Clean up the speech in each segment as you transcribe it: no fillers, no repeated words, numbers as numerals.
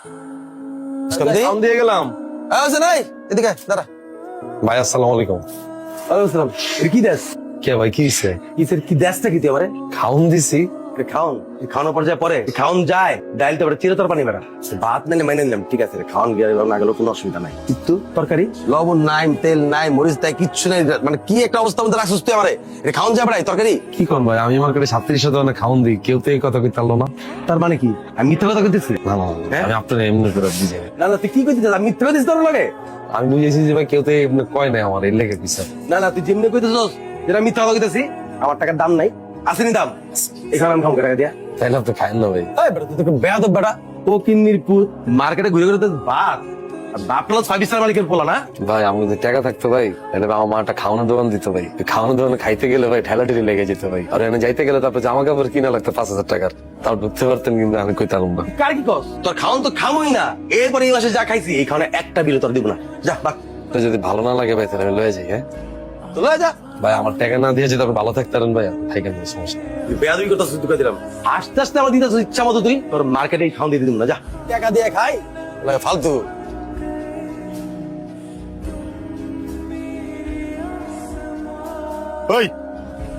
খাওন দিয়ে গেলাম। নাই এদিকে দাঁড়া। ভাই আসসালামু আলাইকুম। ওয়ালাইকুম আসসালাম। কি দেশ? কে ভাই কি হইছে? কি দেশটা কি তুই আমারে? খাউন দিছি। খাওয়ানোর পর্যায়ে পরে খাওন যায় ডাইলটা পরে চিরতর পানি বেড়া ভাত নাইলে মাইনে নিলাম ঠিক আছে খাওয়ান গিয়ে না গেলেও কোনো অসুবিধা নাই কিন্তু তরকারি লবণ নাই তেল নাই মরিচ নাই কিচ্ছু নাই মানে কি একটা অবস্থা মধ্যে রাখছিস তুই আমারে খাওয়ান যায় বেড়াই তরকারি কি কোন ভাই আমি মার্কেটে 37 ধরনের খাউন দিই কেউ তো এই কথা কইতে পারলো না। তার মানে কি আমি মিথ্যা কথা কইতেছি? না না আমি আপনার এমনি করে বুঝাই না তুই কি কইতেছিস আমি মিথ্যা কইতেছি তোর লাগে? আমি বুঝেছি যে ভাই কেউ তো এমনি কয় নাই আমার এর লেগে পিছা। না তুই যেমনি কইতেছিস যেটা মিথ্যা কথা কইতেছি আমার টাকার দাম নাই আসেনি দাম এখানে আমি খাওয়া টাকা দিয়া তাইলে আপনি খাইন না ভাই। এই বেটা তুই তো বেয়াদব বেটা ও কিন্নির পুত মার্কেটে ঘুরে ঘুরে তো ভাত আর বাপ হলো 5 স্টার মালিকের পোলা না ভাই আমার যদি টাকা থাকতো ভাই তাহলে আমার মা একটা খাওয়ানোর দোকান দিত ভাই খাওয়ানোর দোকানে খাইতে গেলে ভাই ঠেলাঠেলি লেগে যেত ভাই আর এখানে যাইতে গেলে তারপর জামা কাপড় কিনা লাগতো 5,000 টাকার তাও ঢুকতে পারতেন কিন্তু আমি কইতাম না। কার কি কস তোর খাওন তো খামই না এরপরে এই মাসে যা খাইছি এই খাওয়ানে একটা বিল তোর দিব না যা বাক তো যদি ভালো না লাগে ভাই তাহলে আমি লয়ে যাই। হ্যাঁ তো লয়ে যা ভাই আমার টাকা না দিয়ে যদি আপনি ভালো থাকতেন ভাই থাকেন সমস্যা তুই বেয়াদবি করতেছিস তুই দিলাম আস্তে আস্তে আমার দিতে ইচ্ছা মতো তুই তোর মার্কেটে খাওন দিয়ে দিলাম না যা টাকা দিয়ে খাই লাগে ফালতু। ওই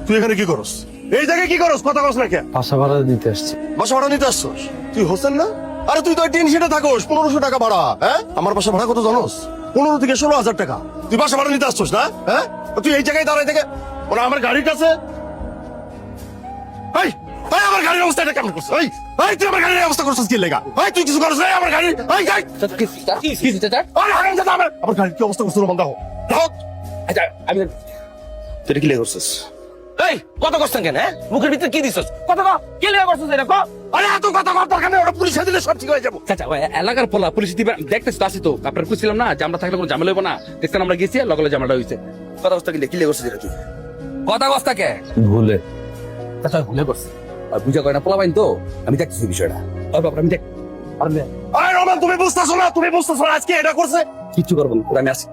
তুই এখানে কি করস? এই জায়গায় কি করস? কথা কস না কে? বাসা ভাড়া দিতে আসছি। বাসা ভাড়া নিতে আসছস? তুই হোসেন না? আরে তুই তো টিন সেটা থাকোস 1500 টাকা ভাড়া। হ্যাঁ আমার বাসা ভাড়া কত জানোস? 15 থেকে 16,000 টাকা। তুই বাসা ভাড়া নিতে আসছস না? হ্যাঁ তুই এই জায়গায় দাঁড়াই থেকে ওরা আমার গাড়ির কাছে এই এই আমার গাড়ির অবস্থাটা কেমন করছিস? এই তুই আমার গাড়ির অবস্থা করছিস কি লেগা? তুই কিছু করছিস না আমার গাড়ি? আমার গাড়ির কি অবস্থা করছিস বন্ধ হও আচ্ছা আমি তুই কি লেগে করছিস? এই কত করছেন কেন হ্যাঁ মুখের ভিতরে কি দিছস কত কি লেগে করছিস এটা কো? আরে এত কথা কর দরকার নেই ওরা পুলিশে দিলে সব ঠিক হয়ে যাবো। চাচা এলাকার পোলা পুলিশ দিবে দেখতেছি তো আসি তো আপনার খুঁজছিলাম না যে আমরা থাকলে কোনো ঝামেলা হইব না দেখতেন আমরা গেছি লগলে ঝামেলা হয়েছে কথা অবস্থা কি লেগে করছিস এটা তুই? কথা কস্তা কে ভুলে চাচা ভুলে করছে আর বুঝা করে না পোলা পাইন তো আমি দেখতেছি বিষয়টা ওর বাবা আমি দেখ আরে রমান তুমি বুঝতেছো না আজকে এটা করছে কিচ্ছু করবো না আমি আসি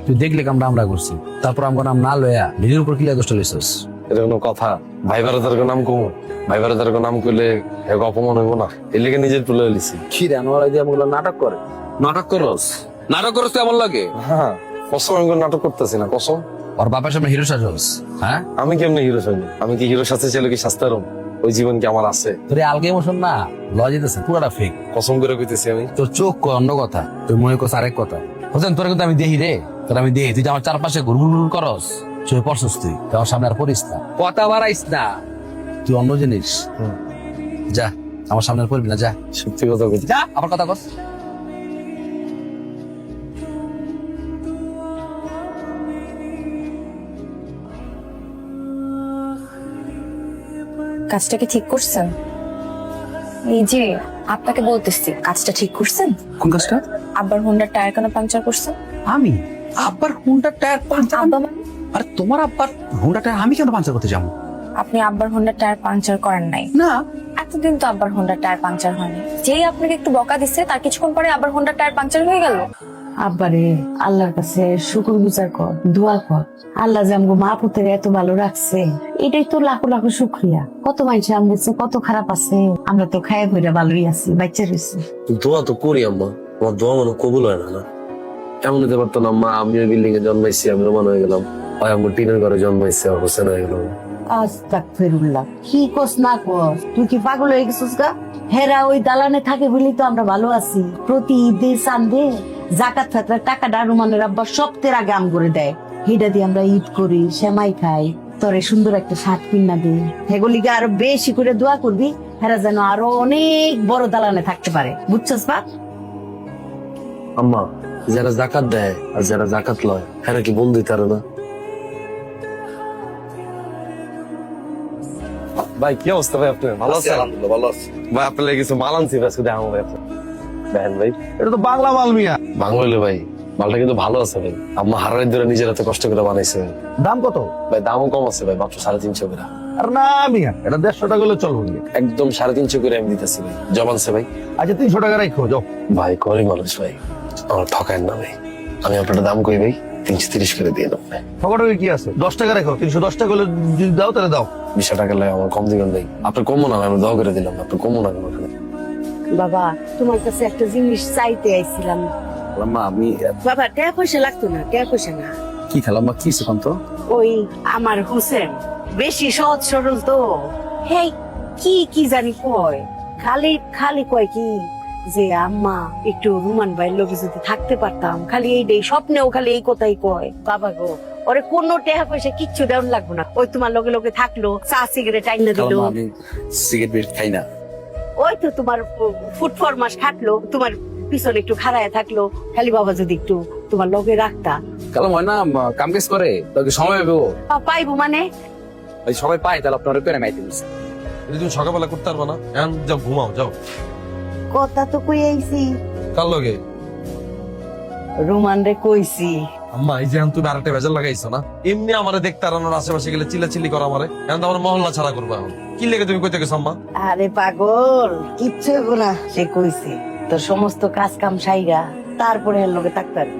তুই দেখলে আমরা করছি তারপর আমার নাম না লয়া নিজের উপর কিলা কষ্ট লইছস এটা কোনো কথা? ভাই ভারতের নাম কম ভাই ভারতের নাম করলে এক অপমান হইব না এর লেগে নিজের তুলে লিছি। কি রে আমার দিয়ে আমাগুলো নাটক করে নাটক করস তুই আমার লাগে হ্যাঁ কসম আমি কোনো নাটক করতেছি না কসম। ওর বাবার সামনে হিরো সাজস হ্যাঁ আমি কেমনে হিরো সাজব? আমি কি হিরো সাথে ছিল কি শাস্তার ওই জীবন কি আমার আছে? তোর আলগে ইমোশন না লজ যেতেছে পুরাটা ফেক কসম করে কইতেছি আমি। তোর চোখ কয় অন্য কথা তুই মনে করছ আরেক কথা হোসেন তোর কিন্তু আমি দেখি রে আমি দেখি তুই যে আমার চারপাশে ঘুরঘুর করস চোখে পড়ছস তুই আমার সামনে আর পড়িস না কথা বাড়াইস না তুই অন্য জিনিস যা আমার সামনে আর পড়বি না যা সত্যি কথা কইছি। যা আবার কথা কস কাজটা কি ঠিক করছেন? এই যে আপনাকে বলতেছি কাজটা ঠিক করছেন? কোন কাজটা? আব্বার হোন্ডার টায়ার কেন পাংচার করছেন? আমি আব্বার হুন্ডার টায়ার পাঞ্চার? আব্বা মানে? আরে তোমার আব্বার হুন্ডার টায়ার আমি কেন পাঞ্চার করতে যাবো? আপনি আব্বার হোন্ডার টায়ার পাংচার করেন নাই? না এতদিন তো আব্বার হোন্ডার টায়ার পাংচার হয়নি। যেই আপনাকে একটু বকা দিছে তার কিছুক্ষণ পরে আব্বার হোন্ডার টায়ার পাংচার হয়ে গেল। আব্বারে আল্লাহর কাছে শুকর গুজার কর, দোয়া কর। আল্লাহ যে আমগো মা পুতের এত ভালো রাখছে এটাই তো লাখো লাখো শুক্রিয়া। কত মানুষ আমগেছে কত খারাপ আছে, আমরা তো খায় ভরে ভালোই আছি, বাচ্চা রয়েছে। দোয়া তো করি আম্মা, আমার দোয়া মনে কবুল হয় না। এমন হতে পারতো না আম্মা আমি ওই বিল্ডিং এ জন্মাইছি আমি রোমান হয়ে গেলাম, হয় আমার টিনের ঘরে জন্মাইছি আর হোসেন হয়ে গেলাম। আস্তাগফিরুল্লাহ, কি কস না কস, তুই কি পাগল হয়ে গেছিস গা? হেরা ওই দালানে থাকে বলেই তো আমরা ভালো আছি। প্রতি ঈদে চান্দে জাকাত ফাতরার টাকাটা রুমানের আব্বা সপ্তাহের আগে আম করে দেয়, হিডা দিয়ে আমরা ঈদ করি, সেমাই খাই, তোরে সুন্দর একটা শার্ট কিনা দিই। হেগুলিকে আরো বেশি করে দোয়া করবি, হেরা যেন আরো অনেক বড় দালানে থাকতে পারে, বুঝছস বাপ? আম্মা যারা জাকাত দেয় আর যারা জাকাত লয় এরা কি বন্ধু তার না? ভাই কি অবস্থা ভাই আপনার? ভালো আছেন? আলহামদুলিল্লাহ ভালো আছি। ভাই আপনার লাগে কিছু মাল আনছি আজকে দেখাবো ভাই আপনার। দেখেন ভাই এটা তো বাংলা মাল মিয়া। বাংলা হইলে ভাই মালটা কিন্তু ভালো আছে ভাই, আম্মা হারাই ধরে নিজের হাতে কষ্ট করে বানাইছে ভাই। দাম কত? ভাই দামও কম আছে ভাই, মাত্র 350 করে। আর না মিয়া এটা 150 টাকা হলে চলবে। একদম 350 করে আমি দিতেছি ভাই, জবানছে ভাই। আচ্ছা 300 টাকা রাখো যাও। ভাই গরিব মানুষ ভাই, আমার ঠকায় না ভাই, আমি আপনার দাম কই ভাই 330 করে দিয়ে দেবো ভাই। ঠকাঠকি কি আছে? 10 টাকা রাখো, 310 টাকা হলে যদি দাও তাহলে দাও। 20 টাকা লাগে আমার কম দিবেন ভাই, আপনার কমও না, আমি দোয়া করে দিলাম আপনার কমও না। বাবা তোমার কাছে একটা জিনিস চাইতে আইছিলাম। খালাম্মা আমি বাবা টাকা পয়সা লাগতো না, টাকা পয়সা না। কি খালাম্মা কি এখন তো ওই আমার হোসেন বেশি সহজ সরল তো, হেই কি কি জানি কয়, খালি খালি কয় কি যে আম্মা একটু রুমান ভাইয়ের লোকে যদি থাকতে পারতাম, খালি এই স্বপ্নেও খালি এই কথাই কয়। বাবা গো, ওরে কোনো টাকা পয়সা কিচ্ছু দেওয়ার লাগবে না, ওই তোমার লগে লগে থাকলো, চা সিগারেট আইনা দিল, খালাম্মা আমি সিগারেট বিড়ি খাই না। ওই তো তোমার ফুট ফরমাস খাটলো, তোমার পিছনে একটু খাড়ায় থাকলো, খালি বাবা যদি একটু তোমার লগে রাখতা। কালাম হয় না কাম কাজ করে তোকে সময় পাবো পাইবো মানে ওই সময় পাই তাহলে আপনার করে মাইতে দিচ্ছে। এটা তুমি সকালবেলা করতে পারবা না? এখন যাও ঘুমাও, যাও। কথা তো কই আইছি, কার লগে? রোমান রে কইছি। আম্মা এই যে এখন তুমি আরেকটা ভেজাল লাগাইছো না, এমনি আমারে দেখতে আনানোর আশেপাশে গেলে চিল্লাচিল্লি করো আমারে, এখন তো আমার মহল্লা ছাড়া করবো। এখন কি লেগে তুমি কইতে গেছো আম্মা? আরে পাগল, কিচ্ছু হইব না, সে কইছে তোর সমস্ত কাজ কাম সাইরা তারপরে এর লগে থাকতে পারবি।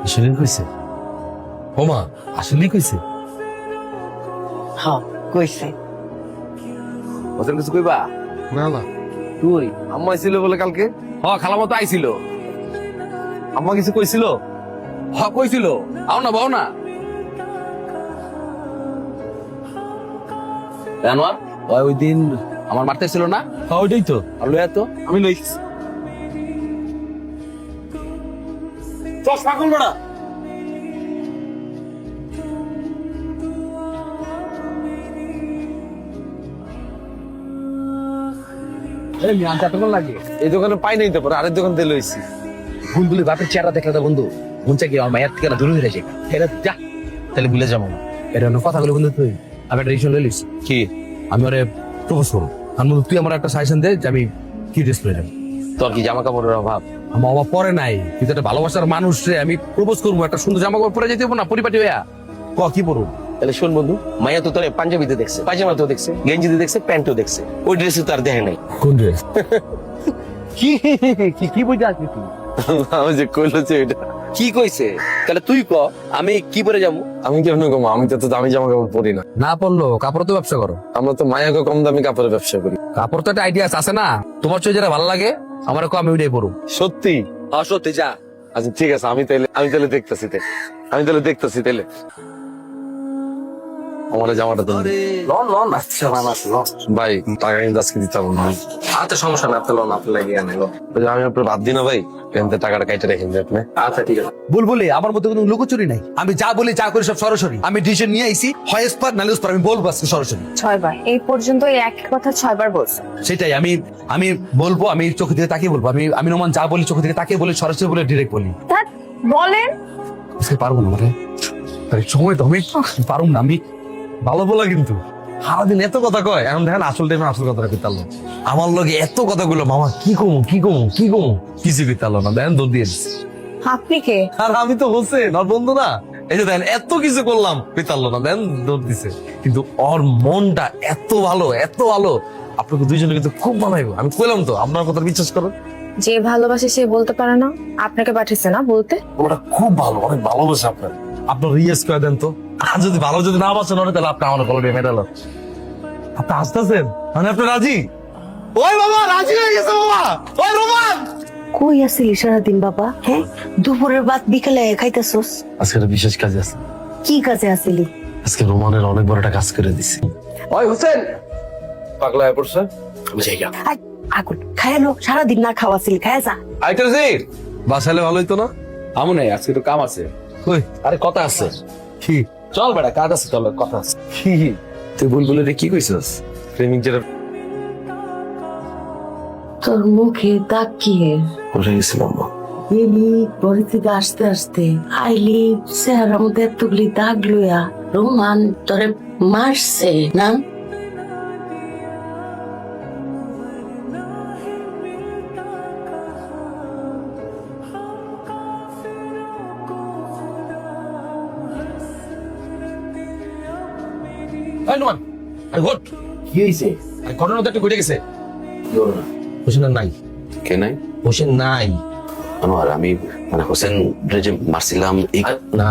আসলে কইছে ওমা, আসলে কইছে হ্যাঁ কইছে। ওদের কিছু কইবা না না, তুই? আম্মা ছিল বলে কালকে খালাম্মা তো আইছিল। আম্মা কিছু কইছিল? কইছিল আও না বাও না। জানোয়ার ওই দিন আমার মারতে ছিল না? ওইটাই তো আর লইয়া তো আমি লইছি। চশমা খুলবো না। এই মিয়া এতক্ষণ লাগে এই দোকানে পাই নাই তো, পরে আরেক দোকান দিয়ে লইছি। বুলবুলি বাপের চেহারা দেখলে তো বন্ধু মন চাই কি আমার মায়ের থেকে না দূরে হয়ে যায়। এটা যা তাহলে ভুলে যাবো না। এটা অন্য কথাগুলো বন্ধু তুই আমি একটা ডিসিশন লইলিস কি? আমি ওরে প্রপোজ করবো। আমি বলবো, তুই আমার একটা সাজেশন দে যে আমি কি ড্রেস পরে যাবো। তোর কি জামা কাপড়ের অভাব? আমার অভাব পরে নাই, কিন্তু একটা ভালোবাসার মানুষ রে আমি প্রপোজ করবো, একটা সুন্দর জামা কাপড় পরে যেতে হবো না পরিপাটি হইয়া। কি পরবো? তাহলে শোন বন্ধু, মাইয়া তো তোর পাঞ্জাবিতে দেখছে, পায়জামাতেও দেখছে, গেঞ্জিতে দেখছে, প্যান্টও দেখছে, ওই ড্রেসে তো আর দেখে নাই। কোন ড্রেস? কি কি কি বুঝতে আসবি তুই? আমি যে কইলো যে এটা কি কইছে? তাহলে তুই ক আমি কি পরে যাবো? আমি কেমন কম, আমি তো দামি জামা কাপড় পরি না। না পড়লো কাপড় তো ব্যবসা করো। আমরা তো মায়াকে কম দামি কাপড়ের ব্যবসা করি। কাপড় তো একটা আইডিয়া আছে না? তোমার চোখে যেটা ভালো লাগে আমার কো আমি ওইটাই পরবো। সত্যি? সত্যি যা। আচ্ছা ঠিক আছে, আমি তাহলে দেখতেছি তাহলে আমার জামাটা তো লন লন আচ্ছা মানাস লন। ভাই টাকা কিন্তু আজকে দিতে পারবো না। আচ্ছা সমস্যা না, আপনি লন, আপনি লাগিয়ে আনে লন। ওই যে আমি আপনার বাদ দিই না ভাই, এখান থেকে টাকাটা কাইটে রেখেন আপনি। আচ্ছা ঠিক আছে। বুলবুলি আমার মধ্যে কোনো লুকোচুরি নাই, আমি যা বলি যা করি সব সরাসরি। আমি ডিসিশন নিয়ে আইছি, হয় স্পার নালে স্পার, আমি বলবো আজকে সরাসরি। 6 বার এই পর্যন্ত এই এক কথা 6 বার বলছে। সেটাই আমি বলবো, আমি চোখে দিকে তাকিয়ে বলবো। আমি রোমান যা বলি চোখে দিকে তাকিয়ে বলি, সরাসরি বলে ডিরেক্ট বলি। ধ্যাৎ, বলেন আজকে পারবো না মানে সময় তো আমি পারবো না। আমি ভালো বলা কিন্তু সারাদিন এত কথা কয়, এখন দেখেন আসল টাইমে আসল কথাটা কইতালো। আমার লগে এত কথাগুলো মামা কি কমু কিছু কইতালো না, দেখেন দৌড় দিয়ে দিছে। আপনি কে? আর আমি তো হোসেন ওর বন্ধু না, এই যে দেখেন এত কিছু করলাম কইতালো না, দেন দৌড় দিছে। কিন্তু ওর মনটা এত ভালো আপনাকে দুইজনে কিন্তু খুব ভালো। আমি কইলাম তো, আপনার কথা বিশ্বাস করেন। যে ভালোবাসে সে বলতে পারে না, আপনাকে পাঠিয়েছে না বলতে। ওটা খুব ভালো, অনেক ভালোবাসে আপনার রিয়েস করে দেন তো। আর যদি ভালো যদি না বাসেন ওরে, তাহলে আপনি আমার কলবে মেডাল। আপনি আসতেছেন মানে আপনি রাজি? ওই বাবা রাজি হয়ে গেছে বাবা। ওই রোমান কই আছিলি সারাদিন বাবা? হ্যাঁ, দুপুরের ভাত বিকেলে খাইতেছস? আজকে একটা বিশেষ কাজ আছে। কি কাজে আছিলি? আজকে রোমানের অনেক বড় একটা কাজ করে দিছি। ওই হোসেন পাগলা হয়ে পড়ছে। আমি যাই গা। আই আগুন খায়ালো, সারাদিন না খাওয়াছিলি, খায়া যা। আইতাছি। বাসালে ভালোই তো না? আমু নাই, আজকে তো কাম আছে। কই আরে কথা আছে। কি? চল বেটা, কাজ আছে, চল কথা আছে। কি তুই বুলবুলি রে কি কইছস? প্রেমিক যেটা তোর মুখে তাকিয়ে উঠে গেছিলাম এলি বাড়ি থেকে আসতে আসতে আইলি চেহারার মধ্যে এতগুলি দাগ লইয়া। রোমান তোরে মারছে না? এই নোমান, আরে হট, কি হয়েছে? আরে ঘটনা তো একটা ঘটে গেছে। হোসেন আর নাই? কে নাই? হোসেন নাই। আনোয়ার, আমি মানে হোসেন যে মারছিলাম এই না,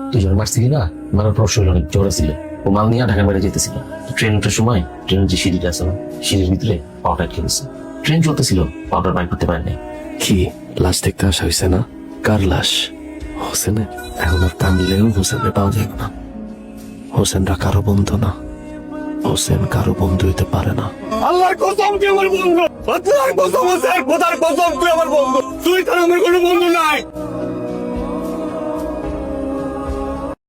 তুই যখন মারছিলি না, মারার পর শরীর অনেক জ্বর ছিল। ও মাল নিয়ে ঢাকার বাইরে যেতেছিল। ট্রেনটার সময় ট্রেনের যে সিঁড়িটা আছে না, সিঁড়ির ভিতরে পাওয়াটা আটকে গেছে। ট্রেন চলতেছিল পাউডার বাইর করতে পারেনি। কি লাশ দেখতে আসা হয়েছে না? কার লাশ? হোসেনের। এখন আর টানলেও হোসেনের পাওয়া যাবে না। হোসেনরা কারো বন্ধু না, হোসেন কারো বন্ধু হইতে পারে না। আল্লাহর কসম তুই আমার বন্ধু, আল্লাহর কসম হোসেন, খোদার কসম তুই আমার বন্ধু, তুই তার আমার কোনো বন্ধু নাই।